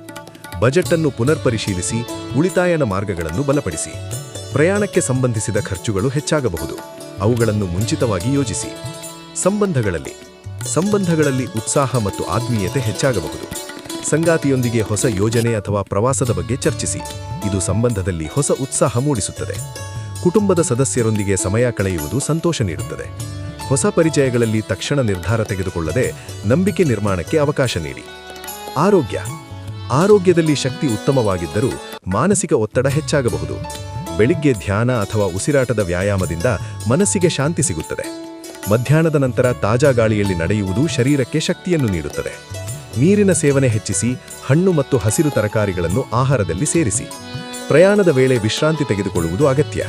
ಬಜೆಟ್ ಅನ್ನು ಪುನರ್ಪರಿಶೀಲಿಸಿ, ಉಳಿತಾಯದ ಮಾರ್ಗಗಳನ್ನು ಬಲಪಡಿಸಿ. ಪ್ರಯಾಣಕ್ಕೆ ಸಂಬಂಧಿಸಿದ ಖರ್ಚುಗಳು ಹೆಚ್ಚಾಗಬಹುದು, ಅವುಗಳನ್ನು ಮುಂಚಿತವಾಗಿ ಯೋಜಿಸಿ. ಸಂಬಂಧಗಳಲ್ಲಿ ಉತ್ಸಾಹ ಮತ್ತು ಆತ್ಮೀಯತೆ ಹೆಚ್ಚಾಗಬಹುದು. ಸಂಗಾತಿಯೊಂದಿಗೆ ಹೊಸ ಯೋಜನೆ ಅಥವಾ ಪ್ರವಾಸದ ಬಗ್ಗೆ ಚರ್ಚಿಸಿ, ಇದು ಸಂಬಂಧದಲ್ಲಿ ಹೊಸ ಉತ್ಸಾಹ ಮೂಡಿಸುತ್ತದೆ. ಕುಟುಂಬದ ಸದಸ್ಯರೊಂದಿಗೆ ಸಮಯ ಕಳೆಯುವುದು ಸಂತೋಷ ನೀಡುತ್ತದೆ. ಹೊಸ ಪರಿಚಯಗಳಲ್ಲಿ ತಕ್ಷಣ ನಿರ್ಧಾರ ತೆಗೆದುಕೊಳ್ಳದೆ ನಂಬಿಕೆ ನಿರ್ಮಾಣಕ್ಕೆ ಅವಕಾಶ ನೀಡಿ. ಆರೋಗ್ಯದಲ್ಲಿ ಶಕ್ತಿ ಉತ್ತಮವಾಗಿದ್ದರೂ ಮಾನಸಿಕ ಒತ್ತಡ ಹೆಚ್ಚಾಗಬಹುದು. ಬೆಳಿಗ್ಗೆ ಧ್ಯಾನ ಅಥವಾ ಉಸಿರಾಟದ ವ್ಯಾಯಾಮದಿಂದ ಮನಸ್ಸಿಗೆ ಶಾಂತಿ ಸಿಗುತ್ತದೆ. ಮಧ್ಯಾಹ್ನದ ನಂತರ ತಾಜಾ ಗಾಳಿಯಲ್ಲಿ ನಡೆಯುವುದು ಶರೀರಕ್ಕೆ ಶಕ್ತಿಯನ್ನು ನೀಡುತ್ತದೆ. ನೀರಿನ ಸೇವನೆ ಹೆಚ್ಚಿಸಿ, ಹಣ್ಣು ಮತ್ತು ಹಸಿರು ತರಕಾರಿಗಳನ್ನು ಆಹಾರದಲ್ಲಿ ಸೇರಿಸಿ. ಪ್ರಯಾಣದ ವೇಳೆ ವಿಶ್ರಾಂತಿ ತೆಗೆದುಕೊಳ್ಳುವುದು ಅಗತ್ಯ.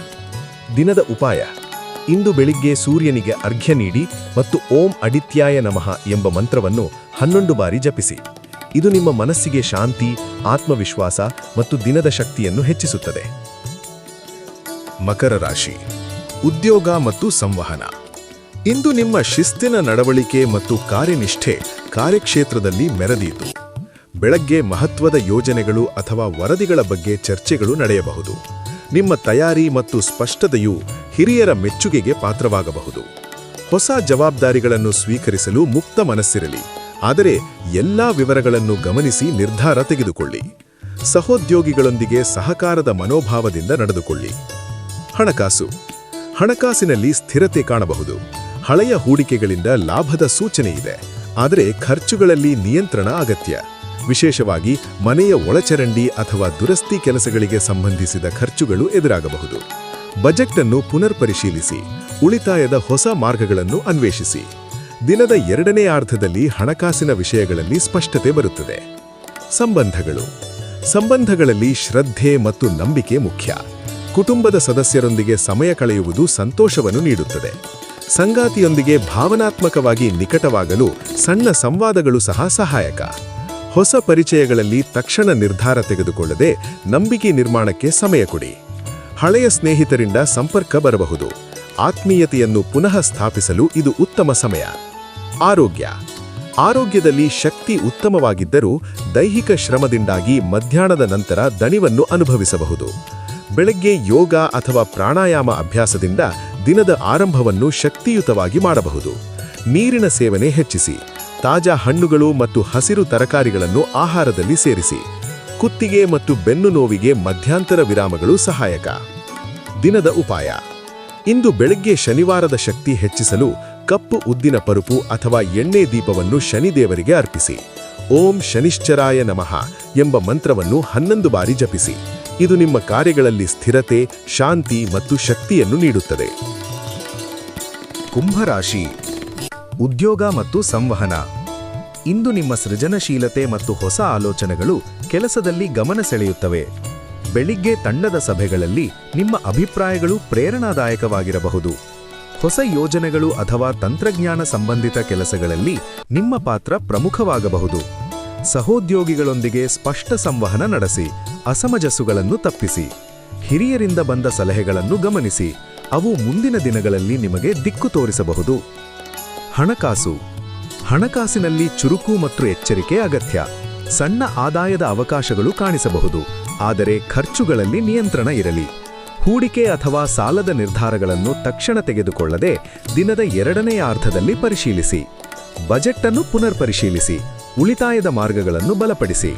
ದಿನದ ಉಪಾಯ: ಇಂದು ಬೆಳಿಗ್ಗೆ ಸೂರ್ಯನಿಗೆ ಅರ್ಘ್ಯ ನೀಡಿ ಮತ್ತು ಓಂ ಅಡಿತ್ಯಾಯ ನಮಃ ಎಂಬ ಮಂತ್ರವನ್ನು 11 ಬಾರಿ ಜಪಿಸಿ. ಇದು ನಿಮ್ಮ ಮನಸ್ಸಿಗೆ ಶಾಂತಿ, ಆತ್ಮವಿಶ್ವಾಸ ಮತ್ತು ದಿನದ ಶಕ್ತಿಯನ್ನು ಹೆಚ್ಚಿಸುತ್ತದೆ. ಮಕರ ರಾಶಿ, ಉದ್ಯೋಗ ಮತ್ತು ಸಂವಹನ. ಇಂದು ನಿಮ್ಮ ಶಿಸ್ತಿನ ನಡವಳಿಕೆ ಮತ್ತು ಕಾರ್ಯನಿಷ್ಠೆ ಕಾರ್ಯಕ್ಷೇತ್ರದಲ್ಲಿ ಮೆರೆದೀತು. ಬೆಳಗ್ಗೆ ಮಹತ್ವದ ಯೋಜನೆಗಳು ಅಥವಾ ವರದಿಗಳ ಬಗ್ಗೆ ಚರ್ಚೆಗಳು ನಡೆಯಬಹುದು. ನಿಮ್ಮ ತಯಾರಿ ಮತ್ತು ಸ್ಪಷ್ಟತೆಯು ಹಿರಿಯರ ಮೆಚ್ಚುಗೆಗೆ ಪಾತ್ರವಾಗಬಹುದು. ಹೊಸ ಜವಾಬ್ದಾರಿಗಳನ್ನು ಸ್ವೀಕರಿಸಲು ಮುಕ್ತ ಮನಸ್ಸಿರಲಿ, ಆದರೆ ಎಲ್ಲಾ ವಿವರಗಳನ್ನು ಗಮನಿಸಿ ನಿರ್ಧಾರ ತೆಗೆದುಕೊಳ್ಳಿ. ಸಹೋದ್ಯೋಗಿಗಳೊಂದಿಗೆ ಸಹಕಾರದ ಮನೋಭಾವದಿಂದ ನಡೆದುಕೊಳ್ಳಿ. ಹಣಕಾಸಿನಲ್ಲಿ ಸ್ಥಿರತೆ ಕಾಣಬಹುದು. ಹಳೆಯ ಹೂಡಿಕೆಗಳಿಂದ ಲಾಭದ ಸೂಚನೆ ಇದೆ, ಆದರೆ ಖರ್ಚುಗಳಲ್ಲಿ ನಿಯಂತ್ರಣ ಅಗತ್ಯ. ವಿಶೇಷವಾಗಿ ಮನೆಯ ಒಳಚರಂಡಿ ಅಥವಾ ದುರಸ್ತಿ ಕೆಲಸಗಳಿಗೆ ಸಂಬಂಧಿಸಿದ ಖರ್ಚುಗಳು ಎದುರಾಗಬಹುದು. ಬಜೆಟ್ ಅನ್ನು ಪುನರ್ಪರಿಶೀಲಿಸಿ, ಉಳಿತಾಯದ ಹೊಸ ಮಾರ್ಗಗಳನ್ನು ಅನ್ವೇಷಿಸಿ. ದಿನದ 2ನೇ ಅರ್ಧದಲ್ಲಿ ಹಣಕಾಸಿನ ವಿಷಯಗಳಲ್ಲಿ ಸ್ಪಷ್ಟತೆ ಬರುತ್ತದೆ. ಸಂಬಂಧಗಳಲ್ಲಿ ಶ್ರದ್ಧೆ ಮತ್ತು ನಂಬಿಕೆ ಮುಖ್ಯ. ಕುಟುಂಬದ ಸದಸ್ಯರೊಂದಿಗೆ ಸಮಯ ಕಳೆಯುವುದು ಸಂತೋಷವನ್ನು ನೀಡುತ್ತದೆ. ಸಂಗಾತಿಯೊಂದಿಗೆ ಭಾವನಾತ್ಮಕವಾಗಿ ನಿಕಟವಾಗಲು ಸಣ್ಣ ಸಂವಾದಗಳು ಸಹ ಸಹಾಯಕ. ಹೊಸ ಪರಿಚಯಗಳಲ್ಲಿ ತಕ್ಷಣ ನಿರ್ಧಾರ ತೆಗೆದುಕೊಳ್ಳದೆ ನಂಬಿಕೆ ನಿರ್ಮಾಣಕ್ಕೆ ಸಮಯ ಕೊಡಿ. ಹಳೆಯ ಸ್ನೇಹಿತರಿಂದ ಸಂಪರ್ಕ ಬರಬಹುದು. ಆತ್ಮೀಯತೆಯನ್ನು ಪುನಃ ಸ್ಥಾಪಿಸಲು ಇದು ಉತ್ತಮ ಸಮಯ. ಆರೋಗ್ಯದಲ್ಲಿ ಶಕ್ತಿ ಉತ್ತಮವಾಗಿದ್ದರೂ ದೈಹಿಕ ಶ್ರಮದಿಂದಾಗಿ ಮಧ್ಯಾಹ್ನದ ನಂತರ ದಣಿವನ್ನು ಅನುಭವಿಸಬಹುದು. ಬೆಳಗ್ಗೆ ಯೋಗ ಅಥವಾ ಪ್ರಾಣಾಯಾಮ ಅಭ್ಯಾಸದಿಂದ ದಿನದ ಆರಂಭವನ್ನು ಶಕ್ತಿಯುತವಾಗಿ ಮಾಡಬಹುದು. ನೀರಿನ ಸೇವನೆ ಹೆಚ್ಚಿಸಿ. ತಾಜಾ ಹಣ್ಣುಗಳು ಮತ್ತು ಹಸಿರು ತರಕಾರಿಗಳನ್ನು ಆಹಾರದಲ್ಲಿ ಸೇರಿಸಿ. ಕುತ್ತಿಗೆ ಮತ್ತು ಬೆನ್ನು ನೋವಿಗೆ ಮಧ್ಯಂತರ ವಿರಾಮಗಳು ಸಹಾಯಕ. ದಿನದ ಉಪಾಯ: ಇಂದು ಬೆಳಗ್ಗೆ ಶನಿವಾರದ ಶಕ್ತಿ ಹೆಚ್ಚಿಸಲು ಕಪ್ಪು ಉದ್ದಿನ ಪರುಪು ಅಥವಾ ಎಣ್ಣೆ ದೀಪವನ್ನು ಶನಿದೇವರಿಗೆ ಅರ್ಪಿಸಿ. ಓಂ ಶನಿಶ್ಚರಾಯ ನಮಃ ಎಂಬ ಮಂತ್ರವನ್ನು 11 ಬಾರಿ ಜಪಿಸಿ. ಇದು ನಿಮ್ಮ ಕಾರ್ಯಗಳಲ್ಲಿ ಸ್ಥಿರತೆ, ಶಾಂತಿ ಮತ್ತು ಶಕ್ತಿಯನ್ನು ನೀಡುತ್ತದೆ. ಕುಂಭರಾಶಿ, ಉದ್ಯೋಗ ಮತ್ತು ಸಂವಹನ. ಇಂದು ನಿಮ್ಮ ಸೃಜನಶೀಲತೆ ಮತ್ತು ಹೊಸ ಆಲೋಚನೆಗಳು ಕೆಲಸದಲ್ಲಿ ಗಮನ ಸೆಳೆಯುತ್ತವೆ. ಬೆಳಿಗ್ಗೆ ತಂಡದ ಸಭೆಗಳಲ್ಲಿ ನಿಮ್ಮ ಅಭಿಪ್ರಾಯಗಳು ಪ್ರೇರಣಾದಾಯಕವಾಗಿರಬಹುದು. ಹೊಸ ಯೋಜನೆಗಳು ಅಥವಾ ತಂತ್ರಜ್ಞಾನ ಸಂಬಂಧಿತ ಕೆಲಸಗಳಲ್ಲಿ ನಿಮ್ಮ ಪಾತ್ರ ಪ್ರಮುಖವಾಗಬಹುದು. ಸಹೋದ್ಯೋಗಿಗಳೊಂದಿಗೆ ಸ್ಪಷ್ಟ ಸಂವಹನ ನಡೆಸಿ, ಅಸಮಂಜಸಗಳನ್ನು ತಪ್ಪಿಸಿ. ಹಿರಿಯರಿಂದ ಬಂದ ಸಲಹೆಗಳನ್ನು ಗಮನಿಸಿ, ಅವು ಮುಂದಿನ ದಿನಗಳಲ್ಲಿ ನಿಮಗೆ ದಿಕ್ಕು ತೋರಿಸಬಹುದು. ಹಣಕಾಸಿನಲ್ಲಿ ಚುರುಕು ಮತ್ತು ಎಚ್ಚರಿಕೆ ಅಗತ್ಯ. ಸಣ್ಣ ಆದಾಯದ ಅವಕಾಶಗಳು ಕಾಣಿಸಬಹುದು, ಆದರೆ ಖರ್ಚುಗಳಲ್ಲಿ ನಿಯಂತ್ರಣ ಇರಲಿ. ಹೂಡಿಕೆ ಅಥವಾ ಸಾಲದ ನಿರ್ಧಾರಗಳನ್ನು ತಕ್ಷಣ ತೆಗೆದುಕೊಳ್ಳದೆ ದಿನದ 2ನೇ ಅರ್ಧದಲ್ಲಿ ಪರಿಶೀಲಿಸಿ. ಬಜೆಟ್ ಅನ್ನು ಪುನರ್ಪರಿಶೀಲಿಸಿ, ಉಳಿತಾಯದ ಮಾರ್ಗಗಳನ್ನು ಬಲಪಡಿಸಿ.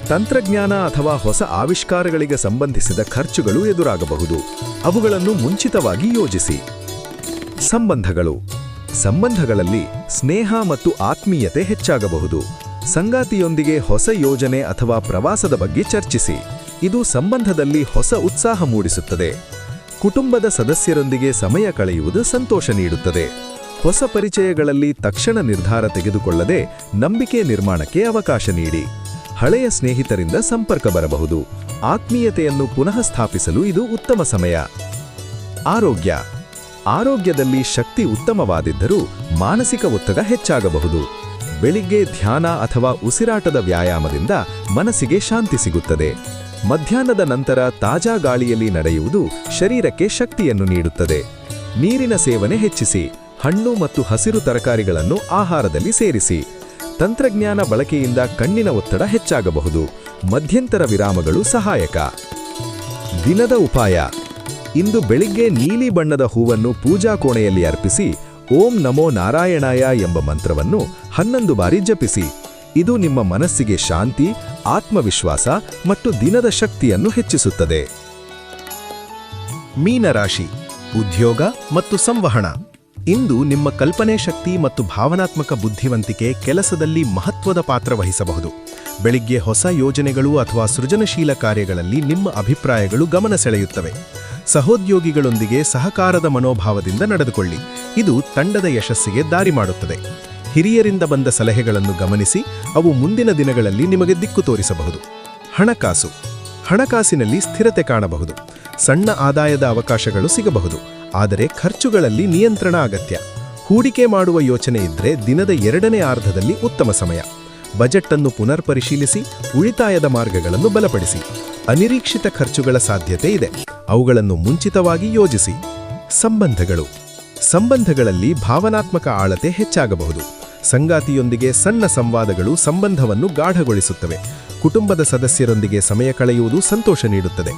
ತಂತ್ರಜ್ಞಾನ ಅಥವಾ ಹೊಸ ಆವಿಷ್ಕಾರಗಳಿಗೆ ಸಂಬಂಧಿಸಿದ ಖರ್ಚುಗಳು ಎದುರಾಗಬಹುದು, ಅವುಗಳನ್ನು ಮುಂಚಿತವಾಗಿ ಯೋಜಿಸಿ. ಸಂಬಂಧಗಳಲ್ಲಿ ಸ್ನೇಹ ಮತ್ತು ಆತ್ಮೀಯತೆ ಹೆಚ್ಚಾಗಬಹುದು. ಸಂಗಾತಿಯೊಂದಿಗೆ ಹೊಸ ಯೋಜನೆ ಅಥವಾ ಪ್ರವಾಸದ ಬಗ್ಗೆ ಚರ್ಚಿಸಿ. ಇದು ಸಂಬಂಧದಲ್ಲಿ ಹೊಸ ಉತ್ಸಾಹ ಮೂಡಿಸುತ್ತದೆ. ಕುಟುಂಬದ ಸದಸ್ಯರೊಂದಿಗೆ ಸಮಯ ಕಳೆಯುವುದು ಸಂತೋಷ ನೀಡುತ್ತದೆ. ಹೊಸ ಪರಿಚಯಗಳಲ್ಲಿ ತಕ್ಷಣ ನಿರ್ಧಾರ ತೆಗೆದುಕೊಳ್ಳದೆ ನಂಬಿಕೆ ನಿರ್ಮಾಣಕ್ಕೆ ಅವಕಾಶ ನೀಡಿ. ಹಳೆಯ ಸ್ನೇಹಿತರಿಂದ ಸಂಪರ್ಕ ಬರಬಹುದು. ಆತ್ಮೀಯತೆಯನ್ನು ಪುನಃ ಸ್ಥಾಪಿಸಲು ಇದು ಉತ್ತಮ ಸಮಯ. ಆರೋಗ್ಯ. ಆರೋಗ್ಯದಲ್ಲಿ ಶಕ್ತಿ ಉತ್ತಮವಾದಿದ್ದರೂ ಮಾನಸಿಕ ಒತ್ತಡ ಹೆಚ್ಚಾಗಬಹುದು. ಬೆಳಿಗ್ಗೆ ಧ್ಯಾನ ಅಥವಾ ಉಸಿರಾಟದ ವ್ಯಾಯಾಮದಿಂದ ಮನಸ್ಸಿಗೆ ಶಾಂತಿ ಸಿಗುತ್ತದೆ. ಮಧ್ಯಾಹ್ನದ ನಂತರ ತಾಜಾ ಗಾಳಿಯಲ್ಲಿ ನಡೆಯುವುದು ಶರೀರಕ್ಕೆ ಶಕ್ತಿಯನ್ನು ನೀಡುತ್ತದೆ. ನೀರಿನ ಸೇವನೆ ಹೆಚ್ಚಿಸಿ. ಹಣ್ಣು ಮತ್ತು ಹಸಿರು ತರಕಾರಿಗಳನ್ನು ಆಹಾರದಲ್ಲಿ ಸೇರಿಸಿ. ತಂತ್ರಜ್ಞಾನ ಬಳಕೆಯಿಂದ ಕಣ್ಣಿನ ಒತ್ತಡ ಹೆಚ್ಚಾಗಬಹುದು. ಮಧ್ಯಂತರ ವಿರಾಮಗಳು ಸಹಾಯಕ. ದಿನದ ಉಪಾಯ. ಇಂದು ಬೆಳಿಗ್ಗೆ ನೀಲಿ ಬಣ್ಣದ ಹೂವನ್ನು ಪೂಜಾ ಕೋಣೆಯಲ್ಲಿ ಅರ್ಪಿಸಿ ಓಂ ನಮೋ ನಾರಾಯಣಾಯ ಎಂಬ ಮಂತ್ರವನ್ನು 11 ಬಾರಿ ಜಪಿಸಿ. ಇದು ನಿಮ್ಮ ಮನಸ್ಸಿಗೆ ಶಾಂತಿ, ಆತ್ಮವಿಶ್ವಾಸ ಮತ್ತು ದಿನದ ಶಕ್ತಿಯನ್ನು ಹೆಚ್ಚಿಸುತ್ತದೆ. ಮೀನರಾಶಿ. ಉದ್ಯೋಗ ಮತ್ತು ಸಂವಹನ. ಇಂದು ನಿಮ್ಮ ಕಲ್ಪನೆ ಶಕ್ತಿ ಮತ್ತು ಭಾವನಾತ್ಮಕ ಬುದ್ಧಿವಂತಿಕೆ ಕೆಲಸದಲ್ಲಿ ಮಹತ್ವದ ಪಾತ್ರ ವಹಿಸಬಹುದು. ಬೆಳಿಗ್ಗೆ ಹೊಸ ಯೋಜನೆಗಳು ಅಥವಾ ಸೃಜನಶೀಲ ಕಾರ್ಯಗಳಲ್ಲಿ ನಿಮ್ಮ ಅಭಿಪ್ರಾಯಗಳು ಗಮನ ಸೆಳೆಯುತ್ತವೆ. ಸಹೋದ್ಯೋಗಿಗಳೊಂದಿಗೆ ಸಹಕಾರದ ಮನೋಭಾವದಿಂದ ನಡೆದುಕೊಳ್ಳಿ. ಇದು ತಂಡದ ಯಶಸ್ಸಿಗೆ ದಾರಿ ಮಾಡುತ್ತದೆ. ಹಿರಿಯರಿಂದ ಬಂದ ಸಲಹೆಗಳನ್ನು ಗಮನಿಸಿ, ಅವು ಮುಂದಿನ ದಿನಗಳಲ್ಲಿ ನಿಮಗೆ ದಿಕ್ಕು ತೋರಿಸಬಹುದು. ಹಣಕಾಸು. ಹಣಕಾಸಿನಲ್ಲಿ ಸ್ಥಿರತೆ ಕಾಣಬಹುದು. ಸಣ್ಣ ಆದಾಯದ ಅವಕಾಶಗಳು ಸಿಗಬಹುದು. ಆದರೆ ಖರ್ಚುಗಳಲ್ಲಿ ನಿಯಂತ್ರಣ ಅಗತ್ಯ. ಹೂಡಿಕೆ ಮಾಡುವ ಯೋಚನೆ ಇದ್ದರೆ ದಿನದ 2ನೇ ಅರ್ಧದಲ್ಲಿ ಉತ್ತಮ ಸಮಯ. ಬಜೆಟ್ ಅನ್ನು ಪುನರ್ ಪರಿಶೀಲಿಸಿ, ಉಳಿತಾಯದ ಮಾರ್ಗಗಳನ್ನು ಬಲಪಡಿಸಿ. ಅನಿರೀಕ್ಷಿತ ಖರ್ಚುಗಳ ಸಾಧ್ಯತೆ ಇದೆ, ಅವುಗಳನ್ನು ಮುಂಚಿತವಾಗಿ ಯೋಜಿಸಿ. ಸಂಬಂಧಗಳು. ಸಂಬಂಧಗಳಲ್ಲಿ ಭಾವನಾತ್ಮಕ ಆಳತೆ ಹೆಚ್ಚಾಗಬಹುದು. ಸಂಗಾತಿಯೊಂದಿಗೆ ಸಣ್ಣ ಸಂವಾದಗಳು ಸಂಬಂಧವನ್ನು ಗಾಢಗೊಳಿಸುತ್ತವೆ. ಕುಟುಂಬದ ಸದಸ್ಯರೊಂದಿಗೆ ಸಮಯ ಕಳೆಯುವುದು ಸಂತೋಷ ನೀಡುತ್ತದೆ.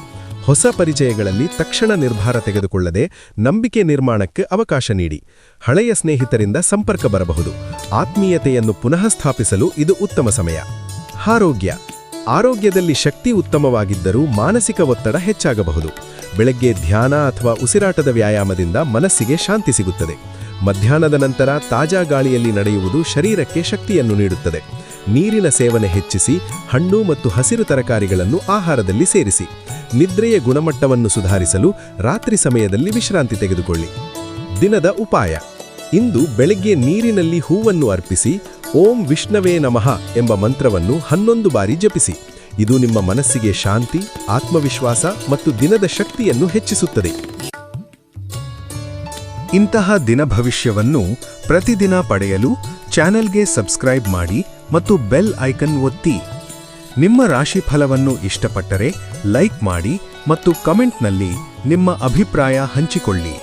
ಹೊಸ ಪರಿಚಯಗಳಲ್ಲಿ ತಕ್ಷಣ ನಿರ್ಧಾರ ತೆಗೆದುಕೊಳ್ಳದೆ ನಂಬಿಕೆ ನಿರ್ಮಾಣಕ್ಕೆ ಅವಕಾಶ ನೀಡಿ. ಹಳೆಯ ಸ್ನೇಹಿತರಿಂದ ಸಂಪರ್ಕ ಬರಬಹುದು. ಆತ್ಮೀಯತೆಯನ್ನು ಪುನಃ ಸ್ಥಾಪಿಸಲು ಇದು ಉತ್ತಮ ಸಮಯ. ಆರೋಗ್ಯ. ಆರೋಗ್ಯದಲ್ಲಿ ಶಕ್ತಿ ಉತ್ತಮವಾಗಿದ್ದರೂ ಮಾನಸಿಕ ಒತ್ತಡ ಹೆಚ್ಚಾಗಬಹುದು. ಬೆಳಗ್ಗೆ ಧ್ಯಾನ ಅಥವಾ ಉಸಿರಾಟದ ವ್ಯಾಯಾಮದಿಂದ ಮನಸ್ಸಿಗೆ ಶಾಂತಿ ಸಿಗುತ್ತದೆ. ಮಧ್ಯಾಹ್ನದ ನಂತರ ತಾಜಾ ಗಾಳಿಯಲ್ಲಿ ನಡೆಯುವುದು ಶರೀರಕ್ಕೆ ಶಕ್ತಿಯನ್ನು ನೀಡುತ್ತದೆ. ನೀರಿನ ಸೇವನೆ ಹೆಚ್ಚಿಸಿ, ಹಣ್ಣು ಮತ್ತು ಹಸಿರು ತರಕಾರಿಗಳನ್ನು ಆಹಾರದಲ್ಲಿ ಸೇರಿಸಿ. ನಿದ್ರೆಯ ಗುಣಮಟ್ಟವನ್ನು ಸುಧಾರಿಸಲು ರಾತ್ರಿ ಸಮಯದಲ್ಲಿ ವಿಶ್ರಾಂತಿ ತೆಗೆದುಕೊಳ್ಳಿ. ದಿನದ ಉಪಾಯ. ಇಂದು ಬೆಳಗ್ಗೆ ನೀರಿನಲ್ಲಿ ಹೂವನ್ನು ಅರ್ಪಿಸಿ ಓಂ ವಿಷ್ಣವೇ ನಮಃ ಎಂಬ ಮಂತ್ರವನ್ನು 11 ಬಾರಿ ಜಪಿಸಿ. ಇದು ನಿಮ್ಮ ಮನಸ್ಸಿಗೆ ಶಾಂತಿ, ಆತ್ಮವಿಶ್ವಾಸ ಮತ್ತು ದಿನದ ಶಕ್ತಿಯನ್ನು ಹೆಚ್ಚಿಸುತ್ತದೆ. ಇಂತಹ ದಿನ ಭವಿಷ್ಯವನ್ನು ಪ್ರತಿದಿನ ಪಡೆಯಲು ಚಾನೆಲ್ಗೆ ಸಬ್ಸ್ಕ್ರೈಬ್ ಮಾಡಿ ಮತ್ತು ಬೆಲ್ ಐಕನ್ ಒತ್ತಿ. ನಿಮ್ಮ ರಾಶಿಫಲವನ್ನು ಇಷ್ಟಪಟ್ಟರೆ ಲೈಕ್ ಮಾಡಿ ಮತ್ತು ಕಮೆಂಟ್ನಲ್ಲಿ ನಿಮ್ಮ ಅಭಿಪ್ರಾಯ ಹಂಚಿಕೊಳ್ಳಿ.